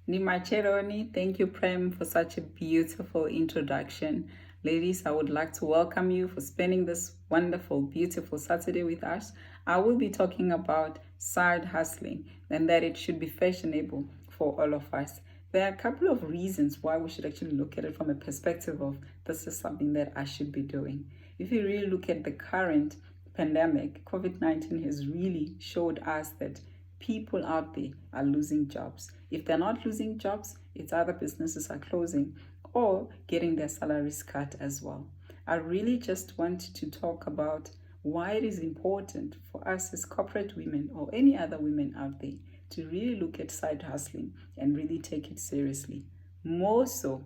Nimacheroni, thank you, Prem, for such a beautiful introduction. Ladies, I would like to welcome you for spending this wonderful, beautiful Saturday with us. I will be talking about side hustling and that it should be fashionable for all of us. There are a couple of reasons why we should actually look at it from a perspective of this is something that I should be doing. If you really look at the current pandemic, COVID-19 has really showed us that people out there are losing jobs. If they're not losing jobs, it's other businesses are closing or getting their salaries cut as well. I really just wanted to talk about why it is important for us as corporate women or any other women out there to really look at side hustling and really take it seriously. More so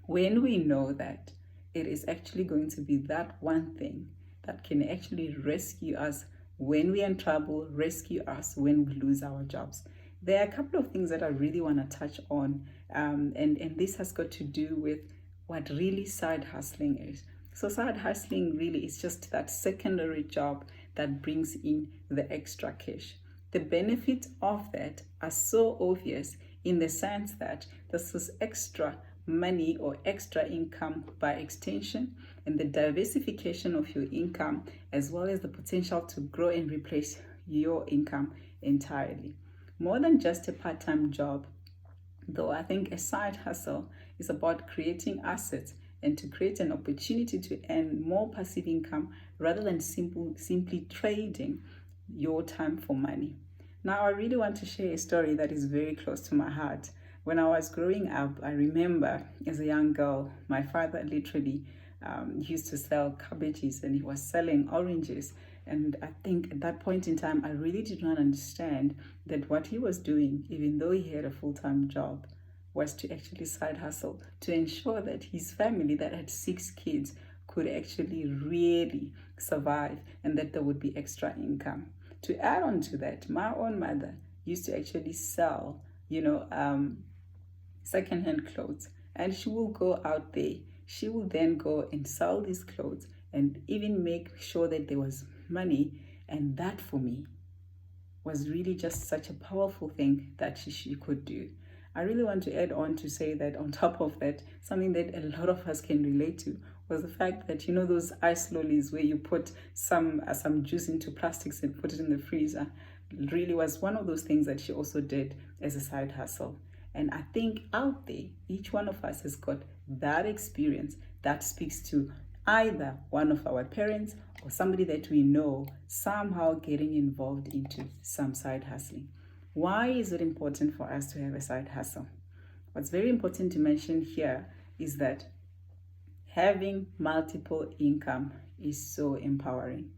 when we know that it is actually going to be that one thing that can actually rescue us when we're in trouble, rescue us when we lose our jobs. There are a couple of things that I really want to touch on, and this has got to do with what really side hustling is. So side hustling really is just that secondary job that brings in the extra cash. The benefits of that are so obvious in the sense that this is extra money or extra income by extension, and the diversification of your income, as well as the potential to grow and replace your income entirely. More than just a part-time job, though, I think a side hustle is about creating assets and to create an opportunity to earn more passive income rather than simply trading your time for money. Now, I really want to share a story that is very close to my heart. When I was growing up, I remember as a young girl, my father literally used to sell cabbages and he was selling oranges. And I think at that point in time, I really did not understand that what he was doing, even though he had a full-time job, was to actually side hustle to ensure that his family that had 6 kids could actually really survive and that there would be extra income. To add on to that, my own mother used to actually sell, secondhand clothes, and she will go out there. She will then go and sell these clothes and even make sure that there was money. And that for me was really just such a powerful thing that she could do. I really want to add on to say that on top of that, something that a lot of us can relate to was the fact that, those ice lollies where you put some juice into plastics and put it in the freezer, really was one of those things that she also did as a side hustle. And I think out there, each one of us has got that experience that speaks to either one of our parents or somebody that we know somehow getting involved into some side hustling. Why is it important for us to have a side hustle? What's very important to mention here is that having multiple income is so empowering.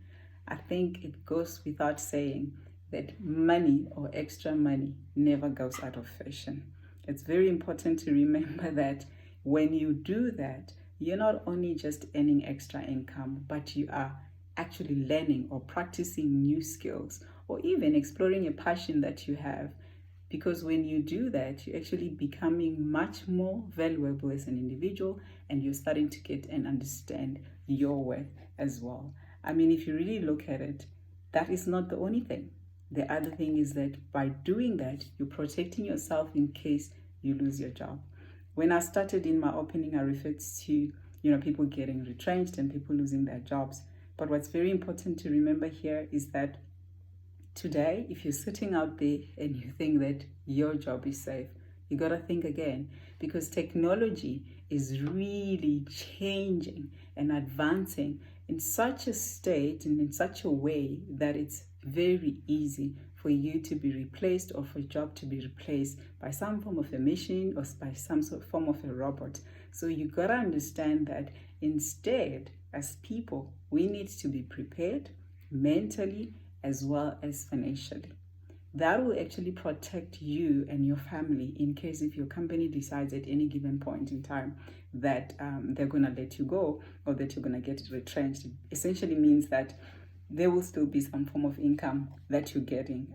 I think it goes without saying that money or extra money never goes out of fashion. It's very important to remember that when you do that, you're not only just earning extra income, but you are actually learning or practicing new skills or even exploring a passion that you have. Because when you do that, you're actually becoming much more valuable as an individual and you're starting to get and understand your worth as well. I mean, if you really look at it, that is not the only thing. The other thing is that by doing that, you're protecting yourself in case you lose your job. When I started in my opening, I referred to, people getting retrenched and people losing their jobs. But what's very important to remember here is that today, if you're sitting out there and you think that your job is safe, you got to think again, because technology is really changing and advancing in such a state and in such a way that it's very easy for you to be replaced or for a job to be replaced by some form of a machine or by some sort of form of a robot. So you got to understand that instead, as people, we need to be prepared mentally as well as financially. That will actually protect you and your family in case if your company decides at any given point in time that they're going to let you go or that you're going to get retrenched. It essentially means that there will still be some form of income that you're getting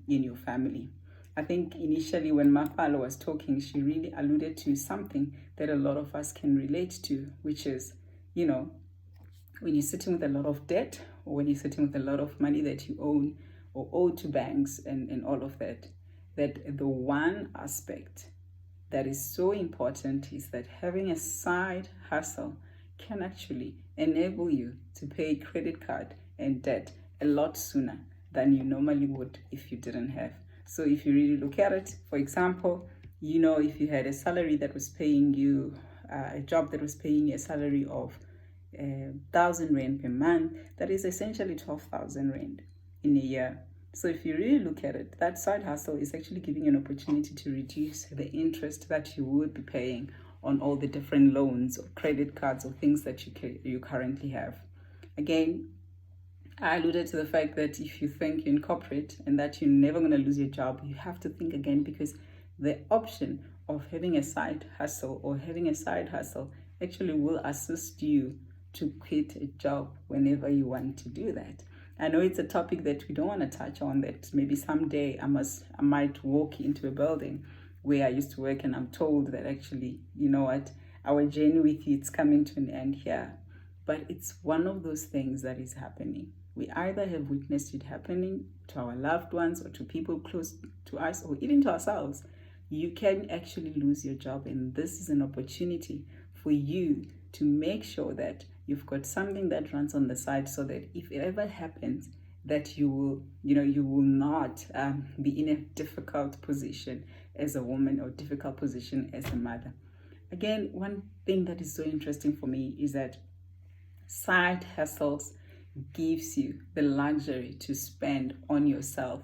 in your family. I think initially when Mafalo was talking, she really alluded to something that a lot of us can relate to, which is, when you're sitting with a lot of debt or when you're sitting with a lot of money that you own or owe to banks and all of that, that the one aspect that is so important is that having a side hustle can actually enable you to pay credit card and debt a lot sooner than you normally would if you didn't have. So if you really look at it, for example, if you had a salary that was paying you, a job that was paying you a salary of 1,000 Rand per month, that is essentially 12,000 Rand in a year. So if you really look at it, that side hustle is actually giving you an opportunity to reduce the interest that you would be paying on all the different loans or credit cards or things that you currently have. Again, I alluded to the fact that if you think you're in corporate and that you're never going to lose your job, you have to think again, because the option of having a side hustle or having a side hustle actually will assist you to quit a job whenever you want to do that. I know it's a topic that we don't want to touch on, that maybe someday I might walk into a building where I used to work and I'm told that actually, you know what, our journey with you, it's coming to an end here. But it's one of those things that is happening. We either have witnessed it happening to our loved ones or to people close to us or even to ourselves. You can actually lose your job, and this is an opportunity for you to make sure that you've got something that runs on the side, so that if it ever happens, that you will not be in a difficult position as a woman or difficult position as a mother. Again, one thing that is so interesting for me is that side hustles gives you the luxury to spend on yourself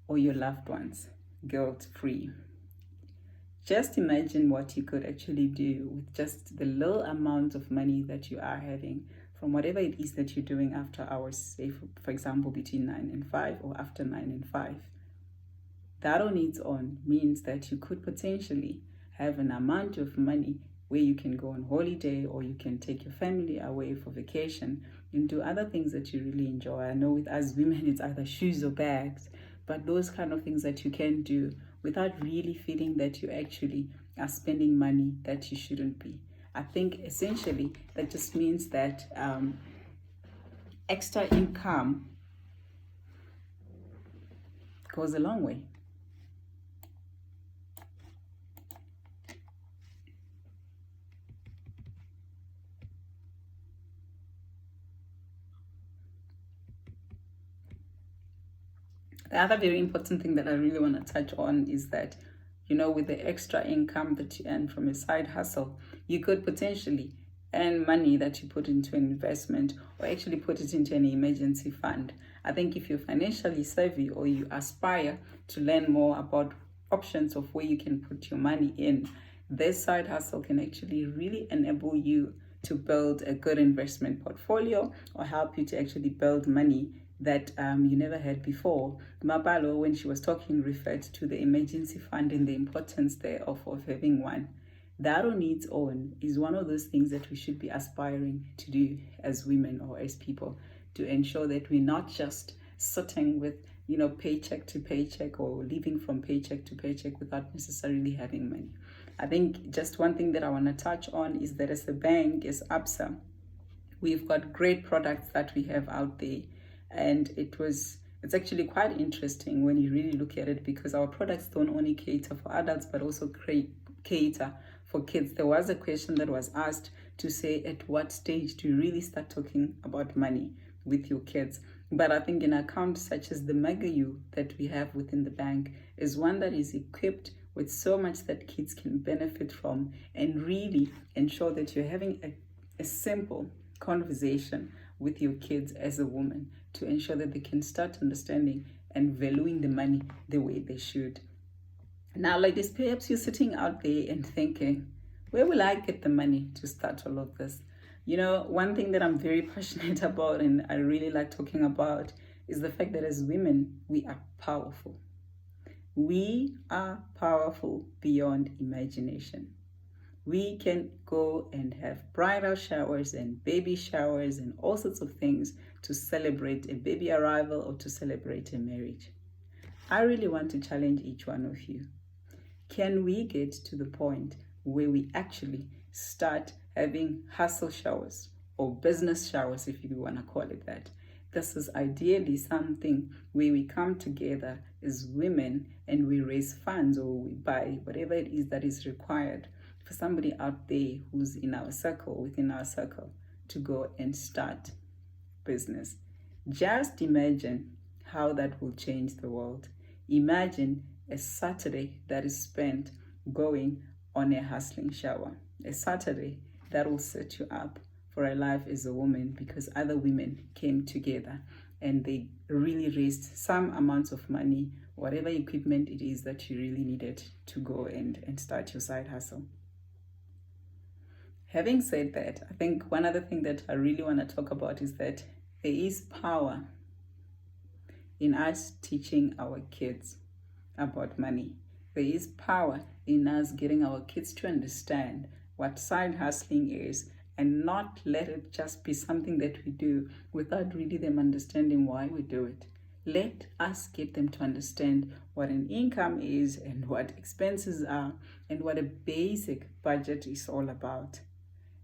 or your loved ones guilt-free. Just imagine what you could actually do with just the little amount of money that you are having from whatever it is that you're doing after hours, say for example between 9 and 5 or after 9 and 5. That on its own means that you could potentially have an amount of money where you can go on holiday, or you can take your family away for vacation and do other things that you really enjoy. I know with us women, it's either shoes or bags, but those kind of things that you can do without really feeling that you actually are spending money that you shouldn't be. I think essentially that just means that extra income goes a long way. The other very important thing that I really want to touch on is that, with the extra income that you earn from a side hustle, you could potentially earn money that you put into an investment or actually put it into an emergency fund. I think if you're financially savvy or you aspire to learn more about options of where you can put your money in, this side hustle can actually really enable you to build a good investment portfolio or help you to actually build money that you never had before. Mabalo, when she was talking, referred to the emergency fund and the importance there of having one. That on its own is one of those things that we should be aspiring to do as women or as people, to ensure that we're not just sitting with, paycheck to paycheck or living from paycheck to paycheck without necessarily having money. I think just one thing that I want to touch on is that as a bank, as Absa, we've got great products that we have out there. And it's actually quite interesting when you really look at it, because our products don't only cater for adults but also cater for kids. There was a question that was asked to say, at what stage do you really start talking about money with your kids? But I think an account such as the Magayu that we have within the bank is one that is equipped with so much that kids can benefit from, and really ensure that you're having a simple conversation with your kids as a woman, to ensure that they can start understanding and valuing the money the way they should. Now, ladies, perhaps you're sitting out there and thinking, where will I get the money to start all of this? One thing that I'm very passionate about and I really like talking about is the fact that as women, we are powerful. We are powerful beyond imagination. We can go and have bridal showers and baby showers and all sorts of things to celebrate a baby arrival or to celebrate a marriage. I really want to challenge each one of you. Can we get to the point where we actually start having hustle showers or business showers, if you want to call it that? This is ideally something where we come together as women, and we raise funds or we buy whatever it is that is required for somebody out there who's in our circle, within our circle, to go and start business. Just imagine how that will change the world. Imagine a Saturday that is spent going on a hustling shower. A Saturday that will set you up for a life as a woman, because other women came together and they really raised some amounts of money, whatever equipment it is that you really needed to go and start your side hustle. Having said that, I think one other thing that I really want to talk about is that there is power in us teaching our kids about money. There is power in us getting our kids to understand what side hustling is, and not let it just be something that we do without really them understanding why we do it. Let us get them to understand what an income is and what expenses are and what a basic budget is all about.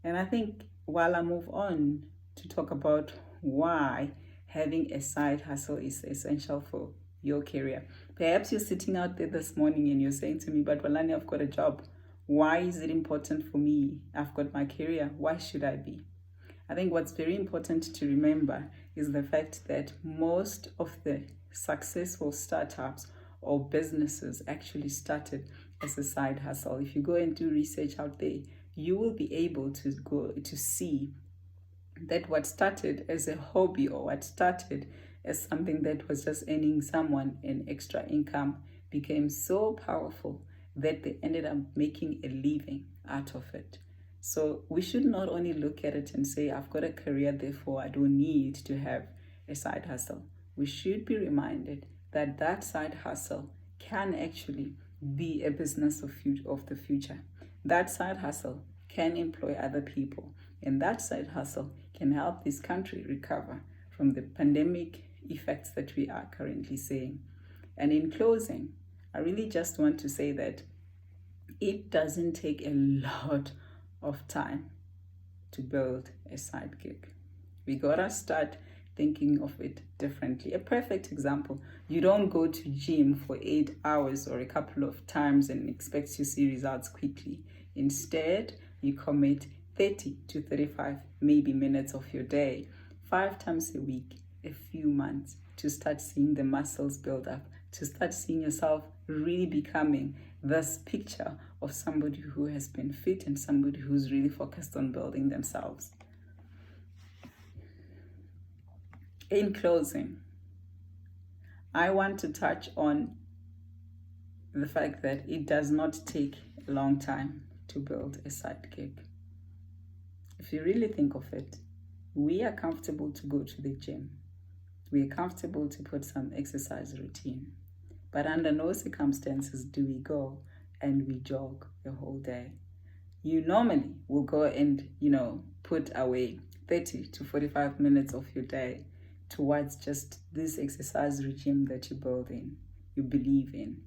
And I think while I move on to talk about why having a side hustle is essential for your career, perhaps you're sitting out there this morning and you're saying to me, but Hwalani, I've got a job. Why is it important for me? I've got my career. Why should I be? I think what's very important to remember is the fact that most of the successful startups or businesses actually started as a side hustle. If you go and do research out there, you will be able to go to see that what started as a hobby or what started as something that was just earning someone an extra income became so powerful that they ended up making a living out of it. So we should not only look at it and say, I've got a career, therefore I don't need to have a side hustle. We should be reminded that that side hustle can actually be a business of the future. That side hustle can employ other people, and that side hustle can help this country recover from the pandemic effects that we are currently seeing. And in closing, I really just want to say that it doesn't take a lot of time to build a side gig. We gotta start thinking of it differently. A perfect example, you don't go to gym for 8 hours or a couple of times and expect to see results quickly. Instead, you commit 30 to 35 maybe minutes of your day, 5 times a week, a few months, to start seeing the muscles build up, to start seeing yourself really becoming this picture of somebody who has been fit and somebody who's really focused on building themselves. In closing, I want to touch on the fact that it does not take a long time to build a side gig. If you really think of it, we are comfortable to go to the gym. We are comfortable to put some exercise routine. But under no circumstances do we go and we jog the whole day. You normally will go and, put away 30 to 45 minutes of your day towards just this exercise regime that you build in, you believe in.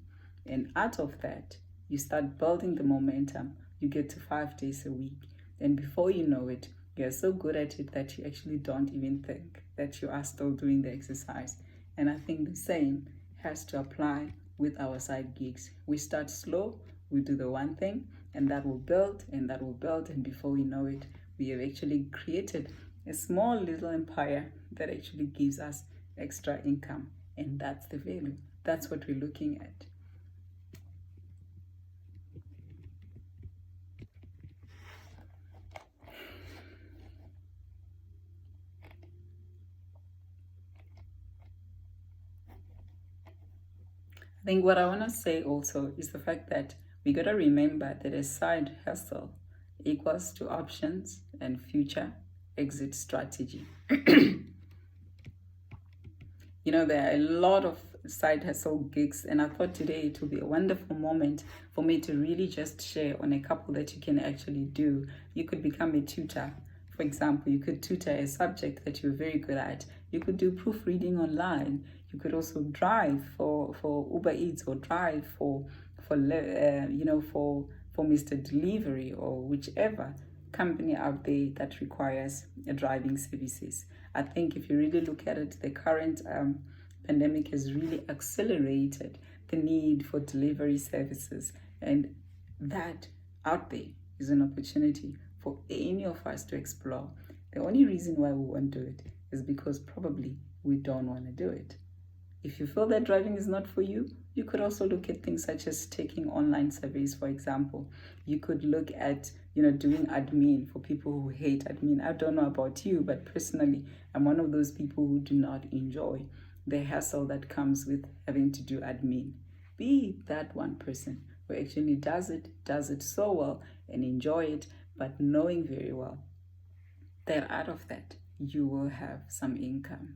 And out of that, you start building the momentum. You get to 5 days a week. And before you know it, you're so good at it that you actually don't even think that you are still doing the exercise. And I think the same has to apply with our side gigs. We start slow, we do the one thing, and that will build, and that will build, and before we know it, we have actually created a small little empire that actually gives us extra income. And that's the value. That's what we're looking at. I think what I want to say also is the fact that we got to remember that a side hustle equals to options and future exit strategy. There are a lot of side hustle gigs, and I thought today it will be a wonderful moment for me to really just share on a couple that you can actually do. You could become a tutor. For example, you could tutor a subject that you're very good at. You could do proofreading online. You could also drive for Uber Eats, or drive for Mr. Delivery, or whichever company out there that requires driving services. I think if you really look at it, the current pandemic has really accelerated the need for delivery services, and that out there is an opportunity for any of us to explore. The only reason why we won't do it is because probably we don't want to do it. If you feel that driving is not for you, you could also look at things such as taking online surveys, for example. You could look at, doing admin for people who hate admin. I don't know about you, but personally, I'm one of those people who do not enjoy the hassle that comes with having to do admin. Be that one person who actually does it so well and enjoy it, but knowing very well that out of that, you will have some income.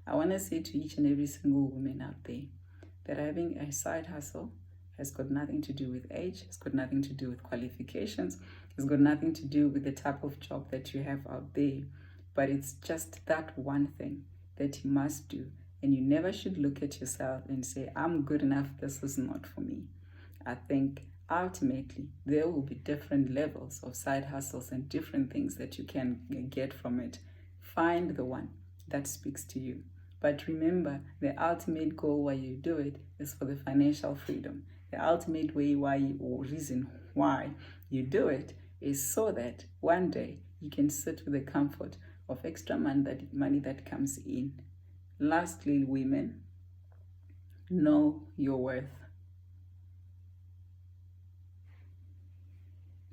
I want to say to each and every single woman out there that having a side hustle has got nothing to do with age, it's got nothing to do with qualifications, it's got nothing to do with the type of job that you have out there, but it's just that one thing that you must do. And you never should look at yourself and say, I'm good enough, this is not for me. I think ultimately there will be different levels of side hustles and different things that you can get from it. Find the one that speaks to you. But remember, the ultimate goal why you do it is for the financial freedom. The ultimate way or reason why you do it is so that one day you can sit with the comfort of extra money that comes in. Lastly, women, know your worth.